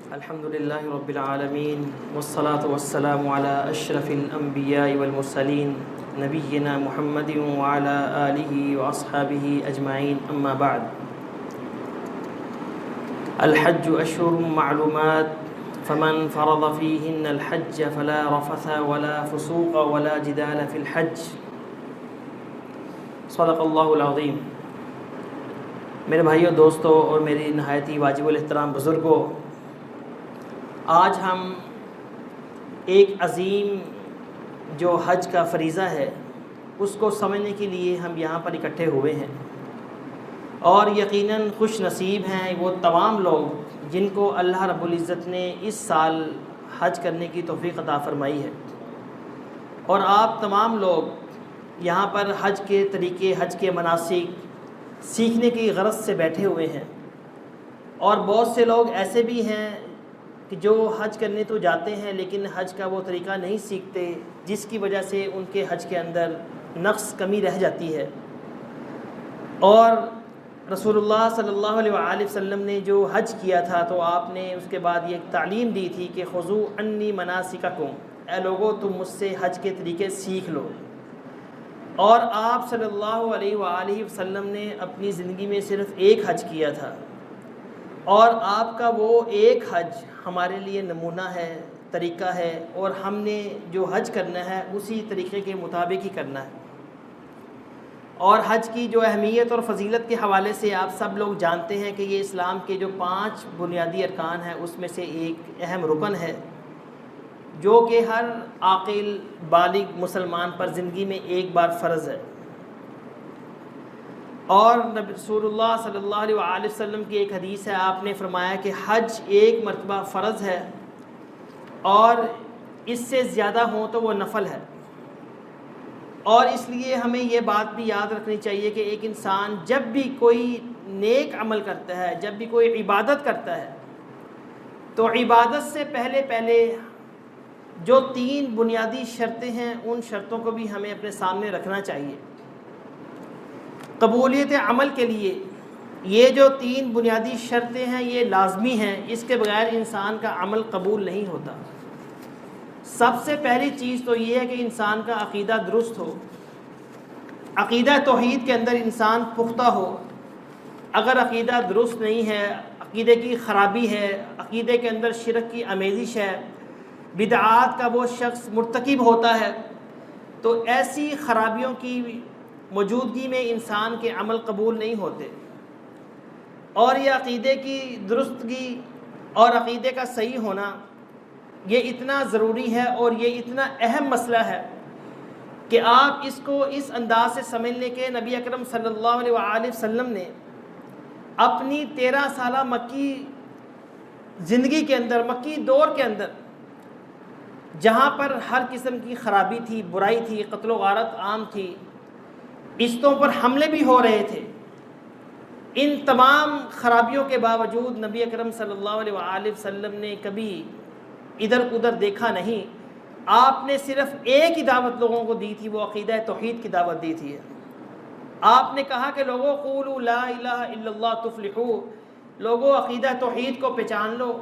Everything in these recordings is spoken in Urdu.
الحمد لله رب العالمين والصلاة والسلام على أشرف الأنبياء والمرسلين نبينا محمد وعلى آله وأصحابه أجمعين أما بعد. الحج أشهر معلومات فمن فرض فيهن الحج فلا رفث ولا فسوق ولا جدال في الحج. صدق اللہ العظیم. میرے بھائیوں، دوستوں اور میری نہایتی واجب الاحترام بزرگوں، آج ہم ایک عظیم جو حج کا فریضہ ہے اس کو سمجھنے کے لیے ہم یہاں پر اکٹھے ہوئے ہیں، اور یقیناً خوش نصیب ہیں وہ تمام لوگ جن کو اللہ رب العزت نے اس سال حج کرنے کی توفیق عطا فرمائی ہے. اور آپ تمام لوگ یہاں پر حج کے طریقے، حج کے مناسک سیکھنے کی غرض سے بیٹھے ہوئے ہیں. اور بہت سے لوگ ایسے بھی ہیں کہ جو حج کرنے تو جاتے ہیں لیکن حج کا وہ طریقہ نہیں سیکھتے، جس کی وجہ سے ان کے حج کے اندر نقص کمی رہ جاتی ہے. اور رسول اللہ صلی اللہ علیہ وآلہ وسلم نے جو حج کیا تھا تو آپ نے اس کے بعد یہ ایک تعلیم دی تھی کہ خذوا عنی مناسککم، اے لوگو تم مجھ سے حج کے طریقے سیکھ لو. اور آپ صلی اللہ علیہ وآلہ وسلم نے اپنی زندگی میں صرف ایک حج کیا تھا، اور آپ کا وہ ایک حج ہمارے لیے نمونہ ہے، طریقہ ہے، اور ہم نے جو حج کرنا ہے اسی طریقے کے مطابق ہی کرنا ہے. اور حج کی جو اہمیت اور فضیلت کے حوالے سے آپ سب لوگ جانتے ہیں کہ یہ اسلام کے جو 5 بنیادی ارکان ہیں اس میں سے ایک اہم رکن ہے، جو کہ ہر عاقل بالغ مسلمان پر زندگی میں ایک بار فرض ہے. اور رسول اللہ صلی اللہ علیہ وآلہ وسلم کی ایک حدیث ہے، آپ نے فرمایا کہ حج ایک مرتبہ فرض ہے اور اس سے زیادہ ہوں تو وہ نفل ہے. اور اس لیے ہمیں یہ بات بھی یاد رکھنی چاہیے کہ ایک انسان جب بھی کوئی نیک عمل کرتا ہے، جب بھی کوئی عبادت کرتا ہے، تو عبادت سے پہلے جو 3 بنیادی شرطیں ہیں ان شرطوں کو بھی ہمیں اپنے سامنے رکھنا چاہیے. قبولیت عمل کے لیے یہ جو 3 بنیادی شرطیں ہیں یہ لازمی ہیں، اس کے بغیر انسان کا عمل قبول نہیں ہوتا. سب سے پہلی چیز تو یہ ہے کہ انسان کا عقیدہ درست ہو، عقیدہ توحید کے اندر انسان پختہ ہو. اگر عقیدہ درست نہیں ہے، عقیدے کی خرابی ہے، عقیدے کے اندر شرک کی آمیزش ہے، بدعات کا وہ شخص مرتکب ہوتا ہے، تو ایسی خرابیوں کی موجودگی میں انسان کے عمل قبول نہیں ہوتے. اور یہ عقیدے کی درستگی اور عقیدے کا صحیح ہونا یہ اتنا ضروری ہے اور یہ اتنا اہم مسئلہ ہے کہ آپ اس کو اس انداز سے سمجھ لیں کہ نبی اکرم صلی اللہ علیہ وآلہ وسلم نے اپنی 13 سالہ مکی زندگی کے اندر، مکی دور کے اندر، جہاں پر ہر قسم کی خرابی تھی، برائی تھی، قتل و غارت عام تھی، عزتوں پر حملے بھی ہو رہے تھے، ان تمام خرابیوں کے باوجود نبی اکرم صلی اللہ علیہ وآلہ وسلم نے کبھی ادھر ادھر دیکھا نہیں. آپ نے صرف ایک ہی دعوت لوگوں کو دی تھی، وہ عقیدہ توحید کی دعوت دی تھی. آپ نے کہا کہ لوگوں قولوا لا الہ الا اللہ تفلحوا، لوگوں عقیدہ توحید کو پہچان لو،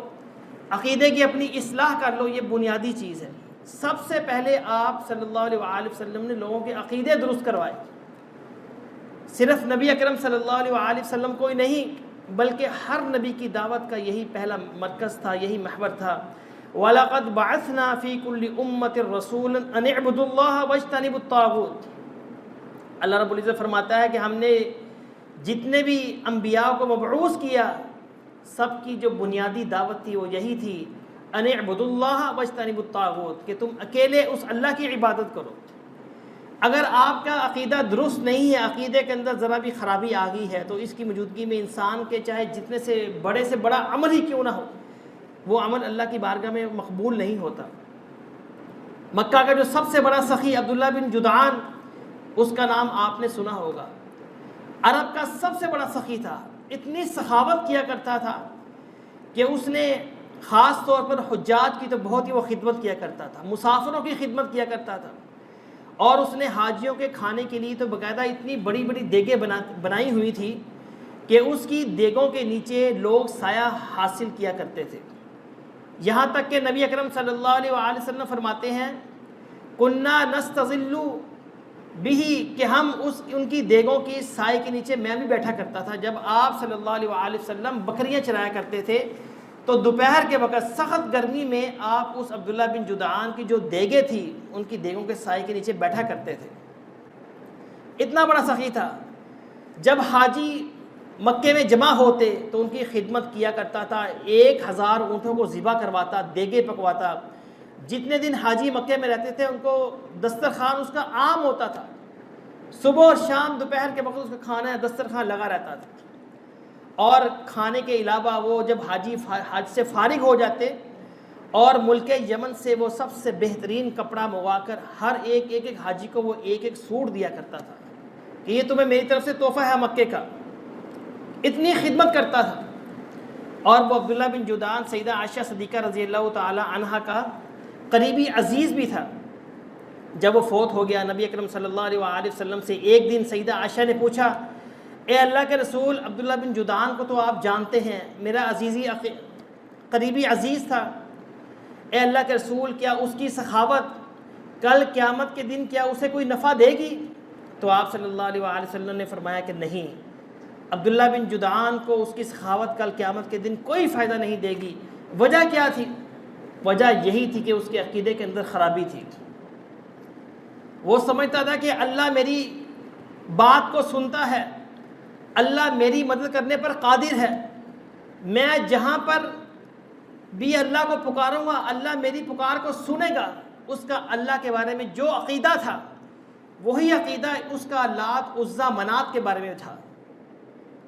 عقیدے کی اپنی اصلاح کر لو. یہ بنیادی چیز ہے. سب سے پہلے آپ صلی اللہ علیہ وآلہ وسلم نے لوگوں کے عقیدے درست کروائے. صرف نبی اکرم صلی اللہ علیہ وآلہ وسلم کو ہی نہیں بلکہ ہر نبی کی دعوت کا یہی پہلا مرکز تھا، یہی محور تھا. وَلَقَدْ بَعَثْنَا فِي كُلِّ أُمَّةٍ رَسُولًا أَنِ اعْبُدُوا اللَّهَ وَاجْتَنِبُوا الطَّاغُوتَ. اللہ رب العزت فرماتا ہے کہ ہم نے جتنے بھی انبیاء کو مبعوث کیا سب کی جو بنیادی دعوت تھی وہ یہی تھی، أَنِ اعْبُدُوا اللَّهَ وَاجْتَنِبُوا الطَّاغُوتَ، کہ تم اکیلے اس اللہ کی عبادت کرو. اگر آپ کا عقیدہ درست نہیں ہے، عقیدے کے اندر ذرا بھی خرابی آ گئی ہے، تو اس کی موجودگی میں انسان کے چاہے جتنے سے بڑا عمل ہی کیوں نہ ہو، وہ عمل اللہ کی بارگاہ میں مقبول نہیں ہوتا. مکہ کا جو سب سے بڑا سخی عبداللہ بن جدعان، اس کا نام آپ نے سنا ہوگا. عرب کا سب سے بڑا سخی تھا، اتنی سخاوت کیا کرتا تھا کہ اس نے خاص طور پر حجاج کی تو بہت ہی وہ خدمت کیا کرتا تھا، مسافروں کی خدمت کیا کرتا تھا. اور اس نے حاجیوں کے کھانے کے لیے تو باقاعدہ اتنی بڑی بڑی دیگیں بنائی ہوئی تھی کہ اس کی دیگوں کے نیچے لوگ سایہ حاصل کیا کرتے تھے. یہاں تک کہ نبی اکرم صلی اللہ علیہ وآلہ وسلم فرماتے ہیں کننا نستظل بھی، کہ ہم ان کی دیگوں کی سائے کے نیچے میں بھی بیٹھا کرتا تھا۔ جب آپ صلی اللہ علیہ وآلہ وسلم بکریاں چرایا کرتے تھے تو دوپہر کے وقت سخت گرمی میں آپ اس عبداللہ بن جدعان کی جو دیگیں تھی ان کی دیگوں کے سائے کے نیچے بیٹھا کرتے تھے۔ اتنا بڑا سخی تھا۔ جب حاجی مکے میں جمع ہوتے تو ان کی خدمت کیا کرتا تھا، 1000 اونٹوں کو ذبح کرواتا، دیگیں پکواتا۔ جتنے دن حاجی مکے میں رہتے تھے ان کو دسترخوان اس کا عام ہوتا تھا، صبح اور شام دوپہر کے وقت اس کا کھانا ہے دسترخوان لگا رہتا تھا۔ اور کھانے کے علاوہ وہ جب حاجی حج سے فارغ ہو جاتے اور ملک یمن سے وہ سب سے بہترین کپڑا منگوا کر ہر ایک حاجی کو وہ ایک سوٹ دیا کرتا تھا کہ یہ تمہیں میری طرف سے تحفہ ہے مکے کا۔ اتنی خدمت کرتا تھا۔ اور وہ عبداللہ بن جدعان سیدہ عائشہ صدیقہ رضی اللہ تعالی عنہا کا قریبی عزیز بھی تھا۔ جب وہ فوت ہو گیا نبی اکرم صلی اللہ علیہ وآلہ وسلم سے ایک دن سیدہ عائشہ نے پوچھا، اے اللہ کے رسول، عبداللہ بن جدعان کو تو آپ جانتے ہیں، میرا قریبی عزیز تھا، اے اللہ کے رسول کیا اس کی سخاوت کل قیامت کے دن کیا اسے کوئی نفع دے گی؟ تو آپ صلی اللہ علیہ وآلہ وسلم نے فرمایا کہ نہیں، عبداللہ بن جدعان کو اس کی سخاوت کل قیامت کے دن کوئی فائدہ نہیں دے گی۔ وجہ کیا تھی؟ وجہ یہی تھی کہ اس کے عقیدے کے اندر خرابی تھی۔ وہ سمجھتا تھا کہ اللہ میری بات کو سنتا ہے، اللہ میری مدد کرنے پر قادر ہے، میں جہاں پر بھی اللہ کو پکاروں گا اللہ میری پکار کو سنے گا۔ اس کا اللہ کے بارے میں جو عقیدہ تھا وہی عقیدہ اس کا لات عزیٰ منات کے بارے میں تھا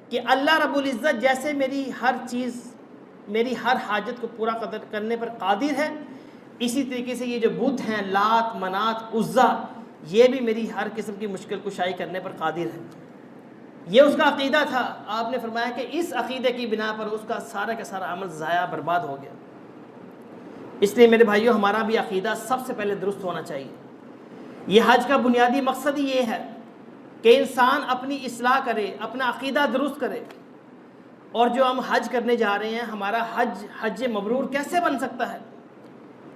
کہ اللہ رب العزت جیسے میری ہر چیز میری ہر حاجت کو پورا کرنے پر قادر ہے، اسی طریقے سے یہ جو بت ہیں لات منات عزیٰ یہ بھی میری ہر قسم کی مشکل کشائی کرنے پر قادر ہے۔ یہ اس کا عقیدہ تھا۔ آپ نے فرمایا کہ اس عقیدے کی بنا پر اس کا سارا کا سارا عمل ضائع برباد ہو گیا۔ اس لیے میرے بھائیوں ہمارا بھی عقیدہ سب سے پہلے درست ہونا چاہیے۔ یہ حج کا بنیادی مقصد ہی یہ ہے کہ انسان اپنی اصلاح کرے، اپنا عقیدہ درست کرے۔ اور جو ہم حج کرنے جا رہے ہیں ہمارا حج مبرور کیسے بن سکتا ہے؟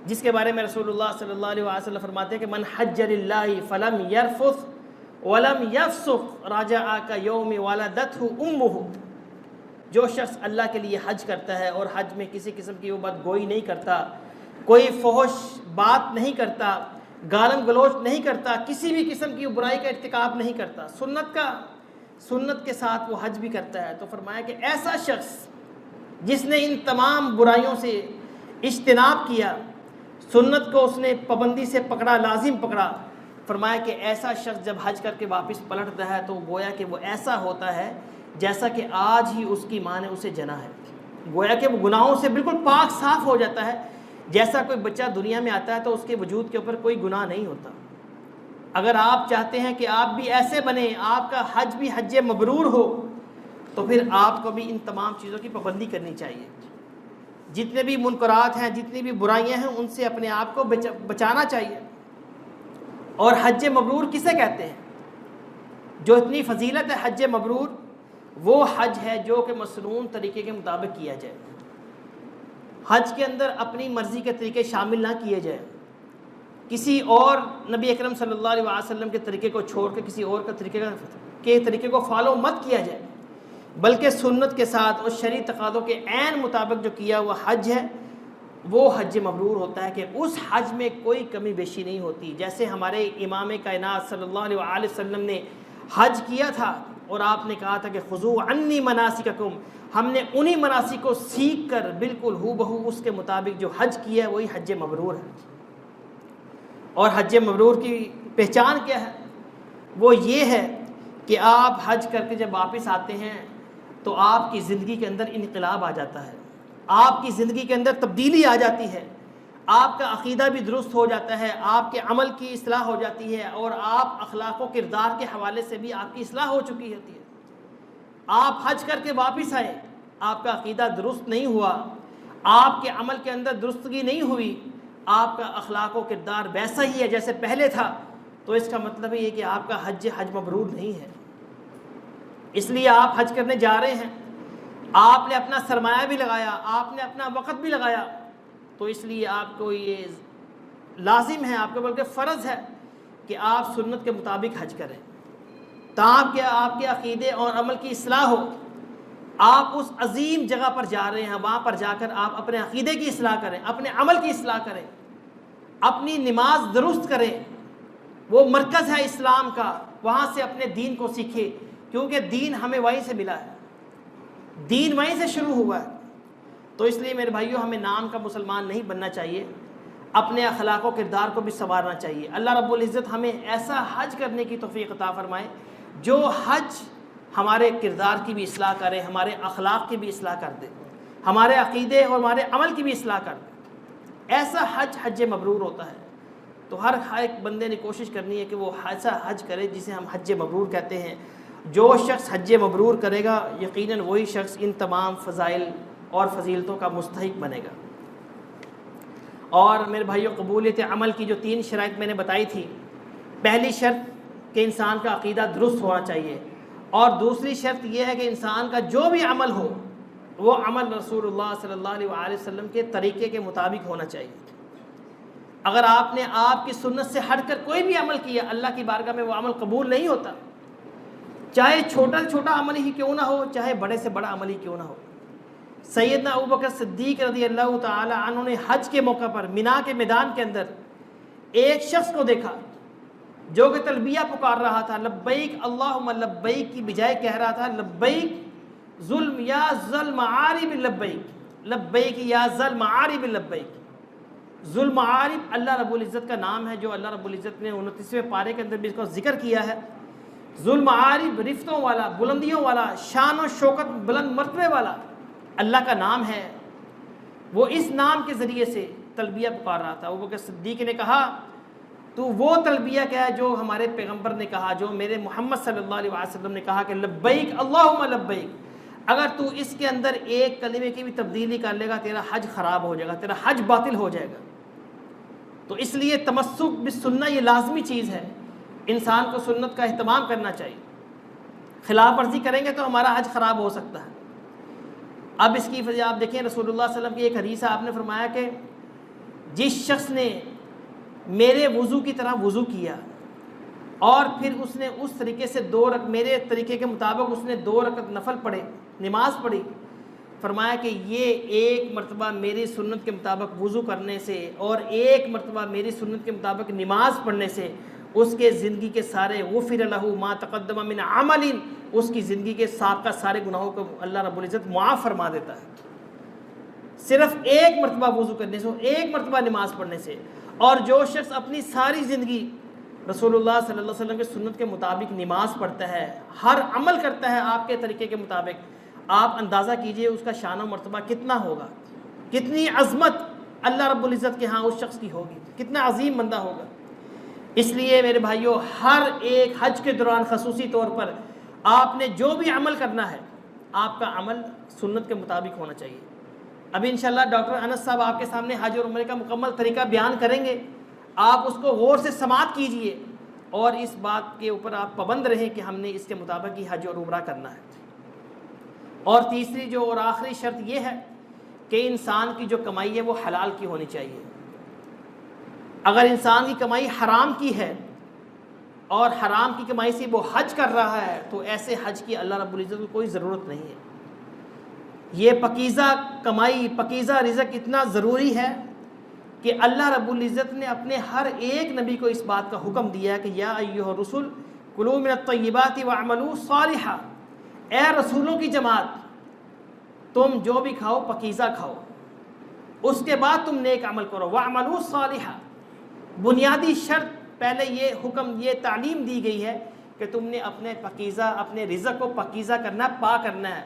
جس کے بارے میں رسول اللہ صلی اللہ علیہ وسلم فرماتے ہیں کہ من حج للہ فلم یرفث ولم یفسق رجع کیوم ولدتہ امہ، جو شخص اللہ کے لیے حج کرتا ہے اور حج میں کسی قسم کی وہ بات گوئی نہیں کرتا، کوئی فحش بات نہیں کرتا، گالم گلوچ نہیں کرتا، کسی بھی قسم کی برائی کا ارتکاب نہیں کرتا، سنت کے ساتھ وہ حج بھی کرتا ہے، تو فرمایا کہ ایسا شخص جس نے ان تمام برائیوں سے اجتناب کیا، سنت کو اس نے پابندی سے پکڑا، لازم پکڑا، فرمایا کہ ایسا شخص جب حج کر کے واپس پلٹتا ہے تو گویا کہ وہ ایسا ہوتا ہے جیسا کہ آج ہی اس کی ماں نے اسے جنا ہے، گویا کہ وہ گناہوں سے بالکل پاک صاف ہو جاتا ہے، جیسا کوئی بچہ دنیا میں آتا ہے تو اس کے وجود کے اوپر کوئی گناہ نہیں ہوتا۔ اگر آپ چاہتے ہیں کہ آپ بھی ایسے بنیں، آپ کا حج بھی حج مبرور ہو، تو پھر آپ کو بھی ان تمام چیزوں کی پابندی کرنی چاہیے۔ جتنے بھی منکرات ہیں، جتنی بھی برائیاں ہیں، ان سے اپنے آپ کو بچانا چاہیے۔ اور حج مبرور کسے کہتے ہیں؟ جو اتنی فضیلت ہے حج مبرور، وہ حج ہے جو کہ مسنون طریقے کے مطابق کیا جائے۔ حج کے اندر اپنی مرضی کے طریقے شامل نہ کیے جائیں، کسی اور نبی اکرم صلی اللہ علیہ وسلم کے طریقے کو چھوڑ کے کسی اور کے طریقے کو فالو مت کیا جائے، بلکہ سنت کے ساتھ اور شرعی تقاضوں کے عین مطابق جو کیا ہوا حج ہے وہ حج مبرور ہوتا ہے کہ اس حج میں کوئی کمی بیشی نہیں ہوتی۔ جیسے ہمارے امام کائنات صلی اللہ علیہ وآلہ وسلم نے حج کیا تھا اور آپ نے کہا تھا کہ خذوا عنی مناسککم، ہم نے انہی مناسک کو سیکھ کر بالکل ہو بہو اس کے مطابق جو حج کیا ہے وہی حج مبرور ہے۔ اور حج مبرور کی پہچان کیا ہے؟ وہ یہ ہے کہ آپ حج کر کے جب واپس آتے ہیں تو آپ کی زندگی کے اندر انقلاب آ جاتا ہے، آپ کی زندگی کے اندر تبدیلی آ جاتی ہے، آپ کا عقیدہ بھی درست ہو جاتا ہے، آپ کے عمل کی اصلاح ہو جاتی ہے، اور آپ اخلاق و کردار کے حوالے سے بھی آپ کی اصلاح ہو چکی ہوتی ہے۔ آپ حج کر کے واپس آئے، آپ کا عقیدہ درست نہیں ہوا، آپ کے عمل کے اندر درستگی نہیں ہوئی، آپ کا اخلاق و کردار ویسا ہی ہے جیسے پہلے تھا، تو اس کا مطلب یہ کہ آپ کا حج مبرور نہیں ہے۔ اس لیے آپ حج کرنے جا رہے ہیں، آپ نے اپنا سرمایہ بھی لگایا، آپ نے اپنا وقت بھی لگایا، تو اس لیے آپ کو یہ لازم ہے، آپ کو بلکہ فرض ہے کہ آپ سنت کے مطابق حج کریں تاکہ آپ کے عقیدے اور عمل کی اصلاح ہو۔ آپ اس عظیم جگہ پر جا رہے ہیں، وہاں پر جا کر آپ اپنے عقیدے کی اصلاح کریں، اپنے عمل کی اصلاح کریں، اپنی نماز درست کریں۔ وہ مرکز ہے اسلام کا، وہاں سے اپنے دین کو سیکھیں، کیونکہ دین ہمیں وہیں سے ملا ہے، دین وہیں سے شروع ہوا ہے۔ تو اس لیے میرے بھائیوں، ہمیں نام کا مسلمان نہیں بننا چاہیے، اپنے اخلاق و کردار کو بھی سنوارنا چاہیے۔ اللہ رب العزت ہمیں ایسا حج کرنے کی توفیق عطا فرمائے جو حج ہمارے کردار کی بھی اصلاح کرے، ہمارے اخلاق کی بھی اصلاح کر دے، ہمارے عقیدے اور ہمارے عمل کی بھی اصلاح کر دے۔ ایسا حج حج مبرور ہوتا ہے۔ تو ہر ایک بندے نے کوشش کرنی ہے کہ وہ ایسا حج کرے جسے ہم حج مبرور کہتے ہیں۔ جو شخص حج مبرور کرے گا یقیناً وہی شخص ان تمام فضائل اور فضیلتوں کا مستحق بنے گا۔ اور میرے بھائیوں، قبولیت عمل کی جو 3 شرائط میں نے بتائی تھی، پہلی شرط کہ انسان کا عقیدہ درست ہونا چاہیے، اور دوسری شرط یہ ہے کہ انسان کا جو بھی عمل ہو وہ عمل رسول اللہ صلی اللہ علیہ وآلہ وسلم کے طریقے کے مطابق ہونا چاہیے۔ اگر آپ نے آپ کی سنت سے ہٹ کر کوئی بھی عمل کیا، اللہ کی بارگاہ میں وہ عمل قبول نہیں ہوتا، چاہے چھوٹا سے چھوٹا عمل ہی کیوں نہ ہو، چاہے بڑے سے بڑا عمل ہی کیوں نہ ہو۔ سیدنا ابوبکر صدیق رضی اللہ تعالی عنہ نے حج کے موقع پر مینا کے میدان کے اندر ایک شخص کو دیکھا جو کہ تلبیہ پکار رہا تھا، لبیک اللہم لبیک کی بجائے کہہ رہا تھا لبیک ظلم یا ذل معارب لبیک، لبیک یا ذل معارب لبیک۔ ذل معارب اللہ رب العزت کا نام ہے، جو اللہ رب العزت نے 29ویں پارے کے اندر بھی اس کو ذکر کیا ہے۔ ذل معارب رفتوں والا، بلندیوں والا، شان و شوکت بلند مرتبے والا اللہ کا نام ہے۔ وہ اس نام کے ذریعے سے تلبیہ پکار رہا تھا۔ ابوبکر صدیق نے کہا تو وہ تلبیہ کیا ہے جو ہمارے پیغمبر نے کہا، جو میرے محمد صلی اللہ علیہ وسلم نے کہا کہ لبیک اللہم لبیک۔ اگر تو اس کے اندر ایک کلمے کی بھی تبدیلی کر لے گا تیرا حج خراب ہو جائے گا، تیرا حج باطل ہو جائے گا۔ تو اس لیے تمسک بالسنہ یہ لازمی چیز ہے، انسان کو سنت کا اہتمام کرنا چاہیے۔ خلاف ورزی کریں گے تو ہمارا حج خراب ہو سکتا ہے۔ اب اس کی وجہ آپ دیکھیں، رسول اللہ صلی اللہ علیہ وسلم کی ایک حدیث آپ نے فرمایا کہ جس شخص نے میرے وضو کی طرح وضو کیا اور پھر اس نے اس طریقے سے میرے طریقے کے مطابق اس نے 2 رکعت نفل پڑھے، نماز پڑھی، فرمایا کہ یہ ایک مرتبہ میری سنت کے مطابق وضو کرنے سے اور ایک مرتبہ میری سنت کے مطابق نماز پڑھنے سے اس کے زندگی کے سارے غفر لہ ما تقدم من عمل، اس کی زندگی کے سابقہ سارے گناہوں کو اللہ رب العزت معاف فرما دیتا ہے، صرف ایک مرتبہ وضو کرنے سے، ایک مرتبہ نماز پڑھنے سے۔ اور جو شخص اپنی ساری زندگی رسول اللہ صلی اللہ علیہ وسلم کی سنت کے مطابق نماز پڑھتا ہے، ہر عمل کرتا ہے آپ کے طریقے کے مطابق، آپ اندازہ کیجئے اس کا شان و مرتبہ کتنا ہوگا، کتنی عظمت اللہ رب العزت کے ہاں اس شخص کی ہوگی، کتنا عظیم بندہ ہوگا۔ اس لیے میرے بھائیوں، ہر ایک حج کے دوران خصوصی طور پر آپ نے جو بھی عمل کرنا ہے آپ کا عمل سنت کے مطابق ہونا چاہیے۔ ابھی انشاءاللہ ڈاکٹر انس صاحب آپ کے سامنے حج اور عمرے کا مکمل طریقہ بیان کریں گے، آپ اس کو غور سے سماعت کیجئے اور اس بات کے اوپر آپ پابند رہیں کہ ہم نے اس کے مطابق ہی حج اور عمرہ کرنا ہے۔ اور تیسری جو اور آخری شرط یہ ہے کہ انسان کی جو کمائی ہے وہ حلال کی ہونی چاہیے۔ اگر انسان کی کمائی حرام کی ہے اور حرام کی کمائی سے وہ حج کر رہا ہے تو ایسے حج کی اللہ رب العزت کو کوئی ضرورت نہیں ہے۔ یہ پاکیزہ کمائی، پاکیزہ رزق اتنا ضروری ہے کہ اللہ رب العزت نے اپنے ہر ایک نبی کو اس بات کا حکم دیا ہے کہ یا ایھا الرسل کلوا من الطیبات واعملوا صالحا، اے رسولوں کی جماعت تم جو بھی کھاؤ پاکیزہ کھاؤ، اس کے بعد تم نیک عمل کرو، واعملوا صالحا۔ بنیادی شرط پہلے یہ حکم، یہ تعلیم دی گئی ہے کہ تم نے اپنے پاکیزہ، اپنے رزق کو پاکیزہ کرنا ہے، پاک کرنا ہے،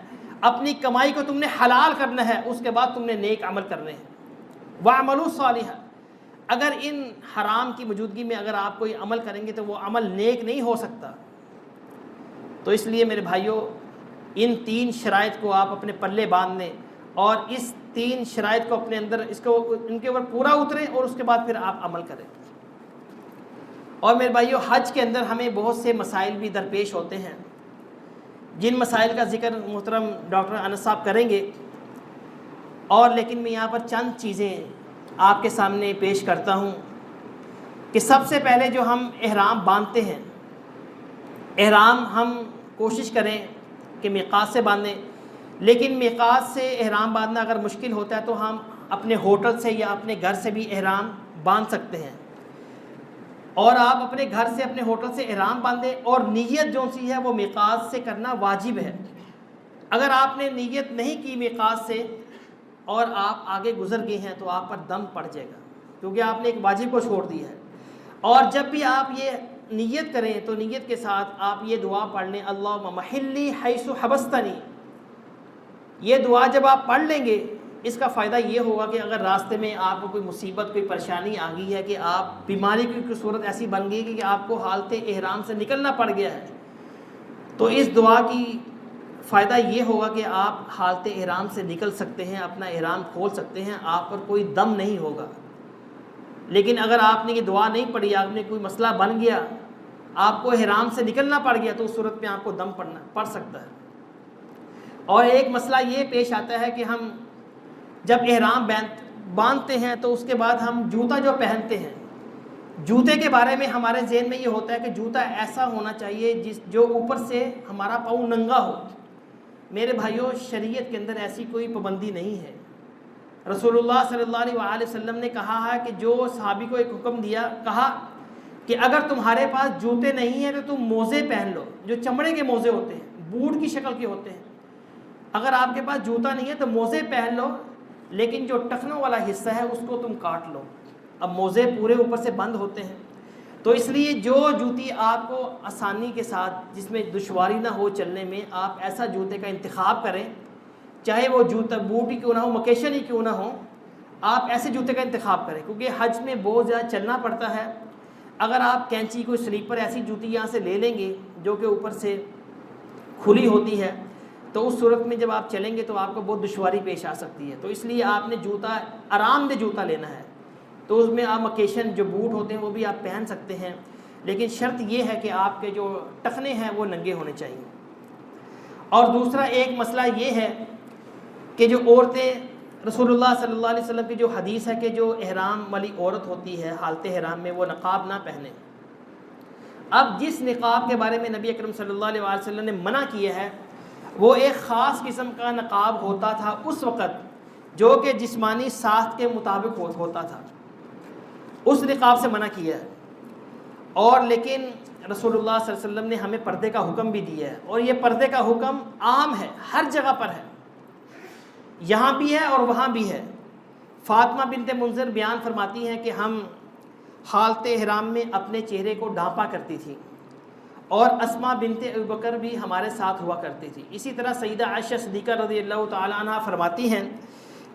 اپنی کمائی کو تم نے حلال کرنا ہے، اس کے بعد تم نے نیک عمل کرنے ہیں۔ وَعْمَلُوا صَالِحًا، اگر ان حرام کی موجودگی میں اگر آپ کوئی عمل کریں گے تو وہ عمل نیک نہیں ہو سکتا۔ تو اس لیے میرے بھائیوں، ان 3 شرائط کو آپ اپنے پلے باندھ لیں اور اس 3 شرائط کو اپنے اندر ان کے اوپر پورا اتریں اور اس کے بعد پھر آپ عمل کریں۔ اور میرے بھائیوں، حج کے اندر ہمیں بہت سے مسائل بھی درپیش ہوتے ہیں، جن مسائل کا ذکر محترم ڈاکٹر انس صاحب کریں گے، اور لیکن میں یہاں پر چند چیزیں آپ کے سامنے پیش کرتا ہوں کہ سب سے پہلے جو ہم احرام باندھتے ہیں، احرام ہم کوشش کریں کہ میقات سے باندھیں، لیکن میقات سے احرام باندھنا اگر مشکل ہوتا ہے تو ہم اپنے ہوٹل سے یا اپنے گھر سے بھی احرام باندھ سکتے ہیں۔ اور آپ اپنے گھر سے اپنے ہوٹل سے احرام باندھیں، اور نیت جو سی ہے وہ میقات سے کرنا واجب ہے۔ اگر آپ نے نیت نہیں کی میقات سے اور آپ آگے گزر گئے ہیں تو آپ پر دم پڑ جائے گا، کیونکہ آپ نے ایک واجب کو چھوڑ دیا ہے۔ اور جب بھی آپ یہ نیت کریں تو نیت کے ساتھ آپ یہ دعا پڑھ لیں، اللہم محلی حیث حبستنی۔ یہ دعا جب آپ پڑھ لیں گے، اس کا فائدہ یہ ہوگا کہ اگر راستے میں آپ کو کوئی مصیبت، کوئی پریشانی آ گئی ہے کہ آپ بیماری کی صورت ایسی بن گئی کہ آپ کو حالت احرام سے نکلنا پڑ گیا ہے، تو اس دعا کی فائدہ یہ ہوگا کہ آپ حالت احرام سے نکل سکتے ہیں، اپنا احرام کھول سکتے ہیں، آپ پر کوئی دم نہیں ہوگا۔ لیکن اگر آپ نے یہ دعا نہیں پڑھی، آپ نے کوئی مسئلہ بن گیا، آپ کو احرام سے نکلنا پڑ گیا، تو اس صورت میں آپ کو دم پڑ سکتا ہے۔ اور ایک مسئلہ یہ پیش آتا ہے کہ ہم جب احرام باندھتے ہیں تو اس کے بعد ہم جوتا جو پہنتے ہیں، جوتے کے بارے میں ہمارے ذہن میں یہ ہوتا ہے کہ جوتا ایسا ہونا چاہیے جو اوپر سے ہمارا پاؤں ننگا ہو۔ میرے بھائیوں، شریعت کے اندر ایسی کوئی پابندی نہیں ہے۔ رسول اللہ صلی اللہ علیہ وآلہ وسلم نے کہا ہے کہ جو صحابی کو ایک حکم دیا، کہا کہ اگر تمہارے پاس جوتے نہیں ہیں تو تم موزے پہن لو، جو چمڑے کے موزے ہوتے ہیں، بوٹ کی شکل کے ہوتے ہیں۔ اگر آپ کے پاس جوتا نہیں ہے تو موزے پہن لو، لیکن جو ٹخنوں والا حصہ ہے اس کو تم کاٹ لو۔ اب موزے پورے اوپر سے بند ہوتے ہیں، تو اس لیے جو جوتی آپ کو آسانی کے ساتھ، جس میں دشواری نہ ہو چلنے میں، آپ ایسا جوتے کا انتخاب کریں، چاہے وہ جوتا بوٹ ہی کیوں نہ ہو، مکیشن ہی کیوں نہ ہو، آپ ایسے جوتے کا انتخاب کریں، کیونکہ حج میں بہت زیادہ چلنا پڑتا ہے۔ اگر آپ کینچی کوئی سلیپر ایسی جوتی یہاں سے لے لیں گے جو کہ اوپر سے کھلی ہوتی ہے، تو اس صورت میں جب آپ چلیں گے تو آپ کو بہت دشواری پیش آ سکتی ہے۔ تو اس لیے آپ نے جوتا آرام دہ جوتا لینا ہے، تو اس میں آپ مکیشن جو بوٹ ہوتے ہیں وہ بھی آپ پہن سکتے ہیں، لیکن شرط یہ ہے کہ آپ کے جو ٹخنے ہیں وہ ننگے ہونے چاہیے۔ اور دوسرا ایک مسئلہ یہ ہے کہ جو عورتیں، رسول اللہ صلی اللہ علیہ وسلم کی جو حدیث ہے کہ جو احرام والی عورت ہوتی ہے حالت احرام میں، وہ نقاب نہ پہنے۔ اب جس نقاب کے بارے میں نبی اکرم صلی اللہ علیہ وسلم نے منع کیا ہے، وہ ایک خاص قسم کا نقاب ہوتا تھا اس وقت، جو کہ جسمانی ساخت کے مطابق ہوتا تھا، اس نقاب سے منع کیا ہے۔ اور لیکن رسول اللہ صلی اللہ علیہ وسلم نے ہمیں پردے کا حکم بھی دیا ہے، اور یہ پردے کا حکم عام ہے، ہر جگہ پر ہے، یہاں بھی ہے اور وہاں بھی ہے۔ فاطمہ بنت منذر بیان فرماتی ہیں کہ ہم حالت احرام میں اپنے چہرے کو ڈھانپا کرتی تھی، اور اسماء بنت ابوبکر بھی ہمارے ساتھ ہوا کرتی تھی۔ اسی طرح سیدہ عائشہ صدیقہ رضی اللہ تعالی عنہ فرماتی ہیں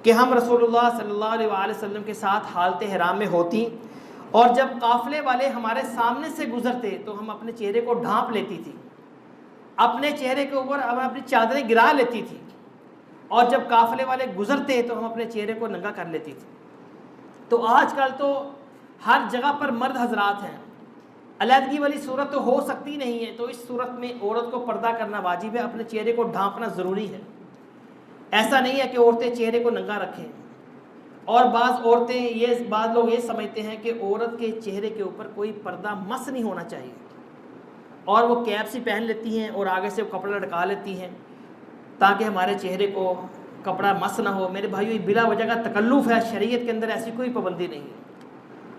کہ ہم رسول اللہ صلی اللہ علیہ وآلہ وسلم کے ساتھ حالت احرام میں ہوتی، اور جب قافلے والے ہمارے سامنے سے گزرتے تو ہم اپنے چہرے کو ڈھانپ لیتی تھی، اپنے چہرے کے اوپر ہم اپنی چادریں گرا لیتی تھی، اور جب قافلے والے گزرتے تو ہم اپنے چہرے کو ننگا کر لیتی تھی۔ تو آج کل تو ہر جگہ پر مرد حضرات ہیں، علیحدگی والی صورت تو ہو سکتی نہیں ہے، تو اس صورت میں عورت کو پردہ کرنا واجب ہے، اپنے چہرے کو ڈھانپنا ضروری ہے۔ ایسا نہیں ہے کہ عورتیں چہرے کو ننگا رکھیں، اور بعض لوگ یہ سمجھتے ہیں کہ عورت کے چہرے کے اوپر کوئی پردہ مس نہیں ہونا چاہیے، اور وہ کیپ سی پہن لیتی ہیں اور آگے سے کپڑا لٹکا لیتی ہیں تاکہ ہمارے چہرے کو کپڑا مس نہ ہو۔ میرے بھائیو، یہ بلا وجہ کا تکلف ہے، شریعت کے اندر ایسی کوئی پابندی نہیں ہے،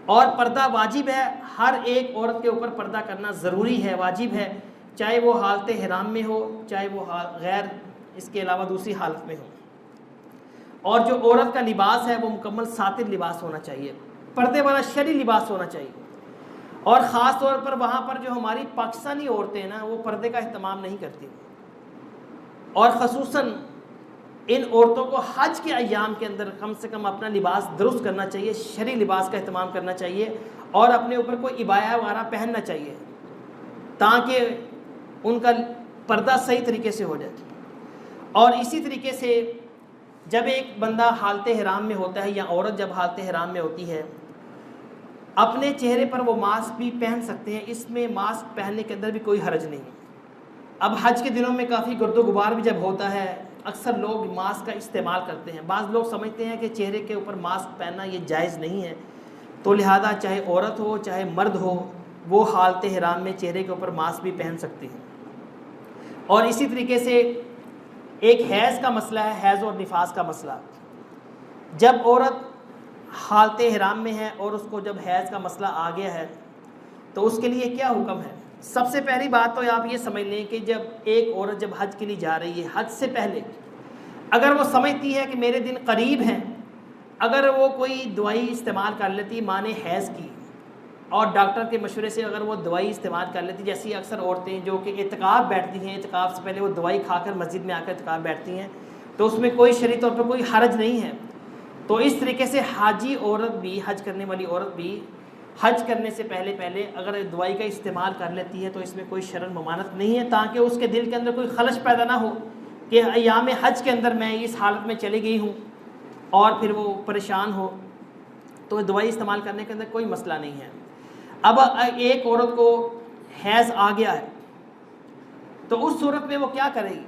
اور پردہ واجب ہے، ہر ایک عورت کے اوپر پردہ کرنا ضروری ہے، واجب ہے، چاہے وہ حالت احرام میں ہو، چاہے وہ غیر اس کے علاوہ دوسری حالت میں ہو۔ اور جو عورت کا لباس ہے وہ مکمل ساتر لباس ہونا چاہیے، پردے والا شرعی لباس ہونا چاہیے۔ اور خاص طور پر وہاں پر جو ہماری پاکستانی عورتیں ہیں نا، وہ پردے کا اہتمام نہیں کرتی، اور خصوصاً ان عورتوں کو حج کے ایام کے اندر کم سے کم اپنا لباس درست کرنا چاہیے، شرعی لباس کا اہتمام کرنا چاہیے، اور اپنے اوپر کوئی عبایا وغیرہ پہننا چاہیے تاکہ ان کا پردہ صحیح طریقے سے ہو جائے۔ اور اسی طریقے سے جب ایک بندہ حالت احرام میں ہوتا ہے، یا عورت جب حالت احرام میں ہوتی ہے، اپنے چہرے پر وہ ماسک بھی پہن سکتے ہیں، اس میں ماسک پہننے کے اندر بھی کوئی حرج نہیں۔ اب حج کے دنوں میں کافی گرد و غبار بھی جب ہوتا ہے، اکثر لوگ ماسک کا استعمال کرتے ہیں. بعض لوگ سمجھتے ہیں کہ چہرے کے اوپر ماسک پہننا یہ جائز نہیں ہے، تو لہذا چاہے عورت ہو چاہے مرد ہو وہ حالت احرام میں چہرے کے اوپر ماسک بھی پہن سکتے ہیں. اور اسی طریقے سے ایک حیض کا مسئلہ ہے، حیض اور نفاس کا مسئلہ. جب عورت حالت احرام میں ہے اور اس کو جب حیض کا مسئلہ آ گیا ہے تو اس کے لیے کیا حکم ہے؟ سب سے پہلی بات تو آپ یہ سمجھ لیں کہ جب ایک عورت جب حج کے لیے جا رہی ہے، حج سے پہلے اگر وہ سمجھتی ہے کہ میرے دن قریب ہیں، اگر وہ کوئی دوائی استعمال کر لیتی مانے حیض کی، اور ڈاکٹر کے مشورے سے اگر وہ دوائی استعمال کر لیتی، جیسی اکثر عورتیں جو کہ اعتکاف بیٹھتی ہیں، اعتکاف سے پہلے وہ دوائی کھا کر مسجد میں آ کر اعتکاف بیٹھتی ہیں، تو اس میں کوئی شرعی طور پر کوئی حرج نہیں ہے. تو اس طریقے سے حاجی عورت بھی، حج کرنے والی عورت بھی حج کرنے سے پہلے اگر دوائی کا استعمال کر لیتی ہے تو اس میں کوئی شرعی ممانعت نہیں ہے، تاکہ اس کے دل کے اندر کوئی خلش پیدا نہ ہو کہ ایام حج کے اندر میں اس حالت میں چلی گئی ہوں اور پھر وہ پریشان ہو. تو دوائی استعمال کرنے کے اندر کوئی مسئلہ نہیں ہے. اب ایک عورت کو حیض آ گیا ہے تو اس صورت میں وہ کیا کرے گی؟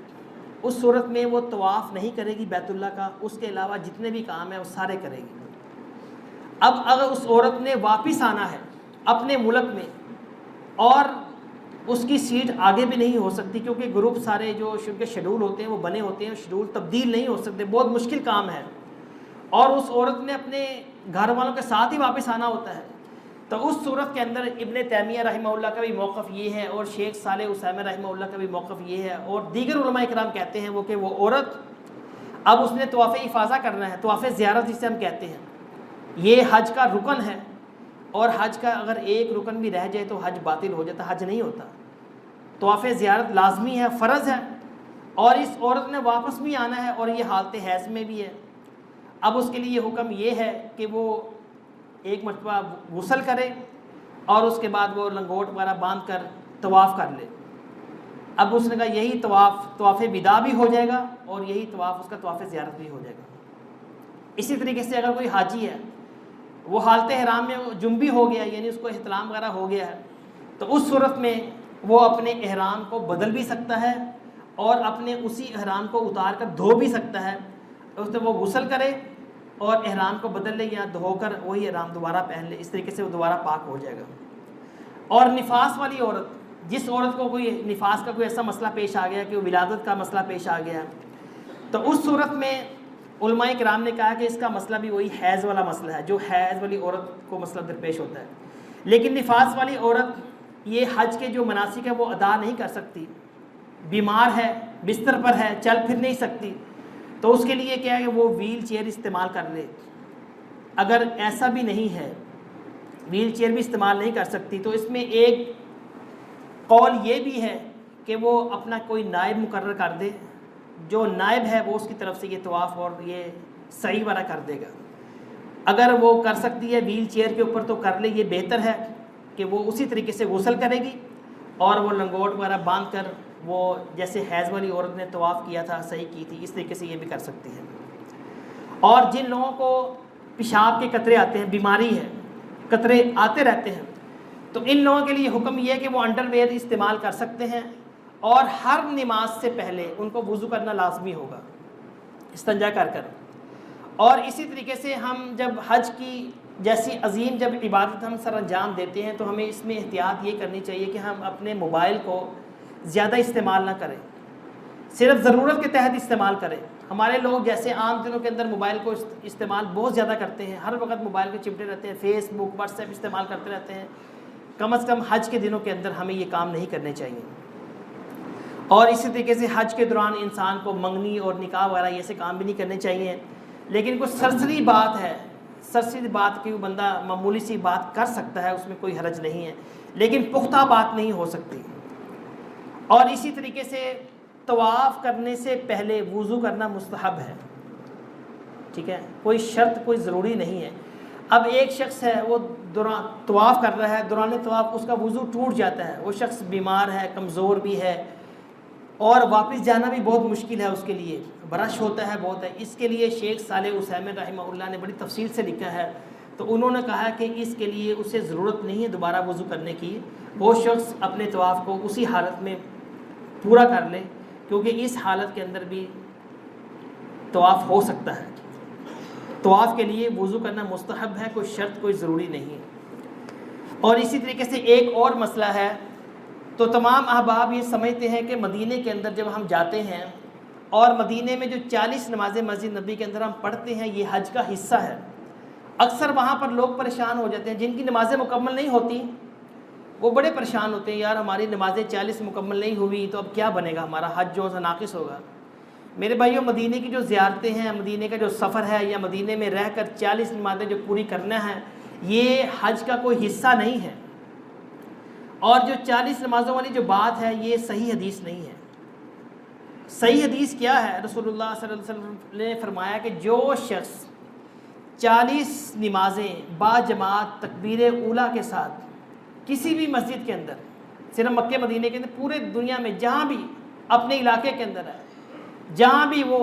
اس صورت میں وہ طواف نہیں کرے گی بیت اللہ کا، اس کے علاوہ جتنے بھی کام ہیں وہ سارے کرے گی. اب اگر اس عورت نے واپس آنا ہے اپنے ملک میں اور اس کی سیٹ آگے بھی نہیں ہو سکتی، کیونکہ گروپ سارے جو ان کے شیڈول ہوتے ہیں وہ بنے ہوتے ہیں، شیڈول تبدیل نہیں ہو سکتے، بہت مشکل کام ہے، اور اس عورت نے اپنے گھر والوں کے ساتھ ہی واپس آنا ہوتا ہے. تو اس صورت کے اندر ابن تیمیہ رحمہ اللہ کا بھی موقف یہ ہے، اور شیخ صالح عثیمین رحمہ اللہ کا بھی موقف یہ ہے، اور دیگر علماء کرام کہتے ہیں کہ وہ عورت اب اس نے طواف افاضہ کرنا ہے، طواف زیارت جسے ہم کہتے ہیں، یہ حج کا رکن ہے، اور حج کا اگر ایک رکن بھی رہ جائے تو حج باطل ہو جاتا، حج نہیں ہوتا. طواف زیارت لازمی ہے، فرض ہے، اور اس عورت نے واپس بھی آنا ہے اور یہ حالت حیض میں بھی ہے. اب اس کے لیے حکم یہ ہے کہ وہ ایک مرتبہ غسل کرے اور اس کے بعد وہ لنگوٹ وغیرہ باندھ کر طواف کر لے. اب اس نے کہا یہی طواف وداع بھی ہو جائے گا اور یہی طواف اس کا طواف زیارت بھی ہو جائے گا. اسی طریقے سے اگر کوئی حاجی ہے وہ حالت احرام میں جنبی ہو گیا، یعنی اس کو احتلام وغیرہ ہو گیا ہے، تو اس صورت میں وہ اپنے احرام کو بدل بھی سکتا ہے اور اپنے اسی احرام کو اتار کر دھو بھی سکتا ہے. اس میں وہ غسل کرے اور احرام کو بدل لے یا دھو کر وہی احرام دوبارہ پہن لے، اس طریقے سے وہ دوبارہ پاک ہو جائے گا. اور نفاس والی عورت، جس عورت کو کوئی نفاس کا کوئی ایسا مسئلہ پیش آ گیا کہ وہ ولادت کا مسئلہ پیش آ گیا، تو اس صورت میں علماء کرام نے کہا کہ اس کا مسئلہ بھی وہی حیض والا مسئلہ ہے جو حیض والی عورت کو مسئلہ درپیش ہوتا ہے. لیکن نفاس والی عورت یہ حج کے جو مناسک ہے وہ ادا نہیں کر سکتی، بیمار ہے، بستر پر ہے، چل پھر نہیں سکتی، تو اس کے لیے کیا ہے کہ وہ ویل چیئر استعمال کر لے. اگر ایسا بھی نہیں ہے، ویل چیئر بھی استعمال نہیں کر سکتی، تو اس میں ایک قول یہ بھی ہے کہ وہ اپنا کوئی نائب مقرر کر دے، جو نائب ہے وہ اس کی طرف سے یہ طواف اور یہ سعی وغیرہ کر دے گا. اگر وہ کر سکتی ہے ویل چیئر کے اوپر تو کر لے، یہ بہتر ہے کہ وہ اسی طریقے سے غسل کرے گی اور وہ لنگوٹ وغیرہ باندھ کر وہ جیسے حیض والی عورت نے طواف کیا تھا، صحیح کی تھی، اس طریقے سے یہ بھی کر سکتی ہے. اور جن لوگوں کو پیشاب کے قطرے آتے ہیں، بیماری ہے، قطرے آتے رہتے ہیں، تو ان لوگوں کے لیے حکم یہ ہے کہ وہ انڈر ویئر استعمال کر سکتے ہیں، اور ہر نماز سے پہلے ان کو وضو کرنا لازمی ہوگا استنجا کر کر. اور اسی طریقے سے ہم جب حج کی جیسی عظیم جب عبادت ہم سر انجام دیتے ہیں تو ہمیں اس میں احتیاط یہ کرنی چاہیے کہ ہم اپنے موبائل کو زیادہ استعمال نہ کریں، صرف ضرورت کے تحت استعمال کریں. ہمارے لوگ جیسے عام دنوں کے اندر موبائل کو استعمال بہت زیادہ کرتے ہیں، ہر وقت موبائل کے چمٹے رہتے ہیں، فیس بک واٹس ایپ استعمال کرتے رہتے ہیں. کم از کم حج کے دنوں کے اندر ہمیں یہ کام نہیں کرنے چاہیے. اور اسی طریقے سے حج کے دوران انسان کو منگنی اور نکاح وغیرہ ایسے کام بھی نہیں کرنے چاہیے. لیکن کوئی سرسری بات ہے، سرسری بات کی بندہ معمولی سی بات کر سکتا ہے، اس میں کوئی حرج نہیں ہے، لیکن پختہ بات نہیں ہو سکتی. اور اسی طریقے سے طواف کرنے سے پہلے وضو کرنا مستحب ہے، ٹھیک ہے، کوئی شرط کوئی ضروری نہیں ہے. اب ایک شخص ہے وہ طواف کر رہا ہے، دوران طواف اس کا وضو ٹوٹ جاتا ہے، وہ شخص بیمار ہے، کمزور بھی ہے، اور واپس جانا بھی بہت مشکل ہے اس کے لیے، برش ہوتا ہے بہت ہے. اس کے لیے شیخ صالح عثیمین رحمہ اللہ نے بڑی تفصیل سے لکھا ہے، تو انہوں نے کہا کہ اس کے لیے اسے ضرورت نہیں ہے دوبارہ وضو کرنے کی، وہ شخص اپنے طواف کو اسی حالت میں پورا کر لے، کیونکہ اس حالت کے اندر بھی طواف ہو سکتا ہے۔ طواف کے لیے وضو کرنا مستحب ہے، کوئی شرط کوئی ضروری نہیں ہے۔ اور اسی طریقے سے ایک اور مسئلہ ہے، تو تمام احباب یہ سمجھتے ہیں کہ مدینے کے اندر جب ہم جاتے ہیں اور مدینے میں جو 40 نمازیں مسجد نبی کے اندر ہم پڑھتے ہیں یہ حج کا حصہ ہے۔ اکثر وہاں پر لوگ پریشان ہو جاتے ہیں، جن کی نمازیں مکمل نہیں ہوتی وہ بڑے پریشان ہوتے ہیں، یار ہماری نمازیں 40 مکمل نہیں ہوئی تو اب کیا بنے گا، ہمارا حج جو ہے ناقص ہوگا۔ میرے بھائیوں، مدینے کی جو زیارتیں ہیں، مدینے کا جو سفر ہے، یا مدینے میں رہ کر 40 نمازیں جو پوری کرنا ہے، یہ حج کا کوئی حصہ نہیں ہے۔ اور جو 40 نمازوں والی جو بات ہے یہ صحیح حدیث نہیں ہے۔ صحیح حدیث کیا ہے؟ رسول اللہ صلی اللہ علیہ وسلم نے فرمایا کہ جو شخص 40 نمازیں با جماعت تکبیر اولیٰ کے ساتھ کسی بھی مسجد کے اندر، صرف مکہ مدینے کے اندر، پورے دنیا میں جہاں بھی اپنے علاقے کے اندر ہے، جہاں بھی وہ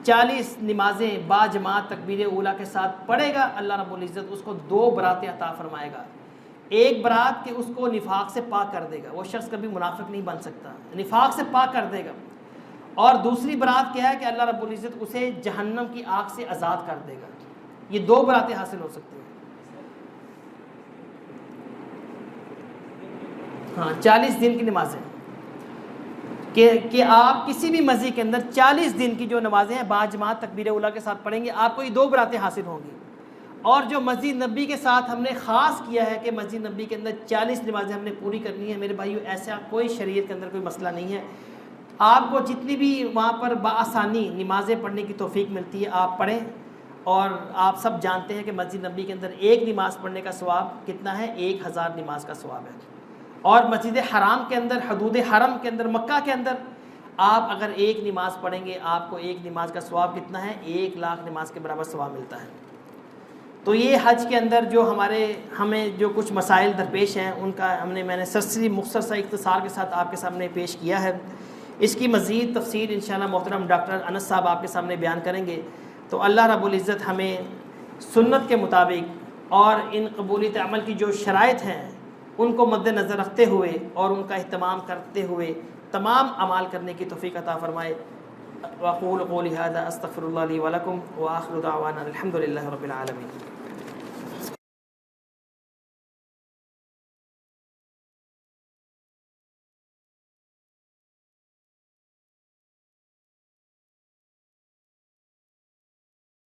40 نمازیں با جماعت تکبیر اولیٰ کے ساتھ پڑھے گا، اللہ رب العزت اس کو 2 براتیں عطا فرمائے گا۔ ایک برات کہ اس کو نفاق سے پاک کر دے گا، وہ شخص کبھی منافق نہیں بن سکتا، نفاق سے پاک کر دے گا۔ اور دوسری برات کیا ہے کہ اللہ رب العزت اسے جہنم کی آگ سے آزاد کر دے گا۔ یہ 2 براتیں حاصل ہو سکتی ہیں۔ ہاں، 40 دن کی نمازیں کہ آپ کسی بھی مسجد کے اندر 40 دن کی جو نمازیں ہیں با جماعت تکبیر اولیٰ کے ساتھ پڑھیں گے، آپ کو یہ 2 براتیں حاصل ہوں گی۔ اور جو مسجد نبی کے ساتھ ہم نے خاص کیا ہے کہ مسجد نبی کے اندر 40 نمازیں ہم نے پوری کرنی ہے، میرے بھائیو ایسا کوئی شریعت کے اندر کوئی مسئلہ نہیں ہے۔ آپ کو جتنی بھی وہاں پر بآسانی نمازیں پڑھنے کی توفیق ملتی ہے آپ پڑھیں۔ اور آپ سب جانتے ہیں کہ مسجد نبی کے اندر ایک نماز پڑھنے کا ثواب کتنا ہے؟ 1000 نماز کا ثواب ہے۔ اور مسجد حرام کے اندر، حدود حرم کے اندر، مکہ کے اندر آپ اگر ایک نماز پڑھیں گے آپ کو ایک نماز کا ثواب کتنا ہے؟ 1,00,000 نماز کے برابر ثواب ملتا ہے۔ تو یہ حج کے اندر جو ہمیں جو کچھ مسائل درپیش ہیں ان کا میں نے سرسری مختصر سا اختصار کے ساتھ آپ کے سامنے پیش کیا ہے۔ اس کی مزید تفصیل انشاءاللہ محترم ڈاکٹر انس صاحب آپ کے سامنے بیان کریں گے۔ تو اللہ رب العزت ہمیں سنت کے مطابق اور ان قبولیت عمل کی جو شرائط ہیں ان کو مد نظر رکھتے ہوئے اور ان کا اہتمام کرتے ہوئے تمام اعمال کرنے کی توفیق عطا فرمائے۔ وأقول قولي هذا أستغفر الله لي ولكم وآخر دعوانا الحمد لله رب العالمين۔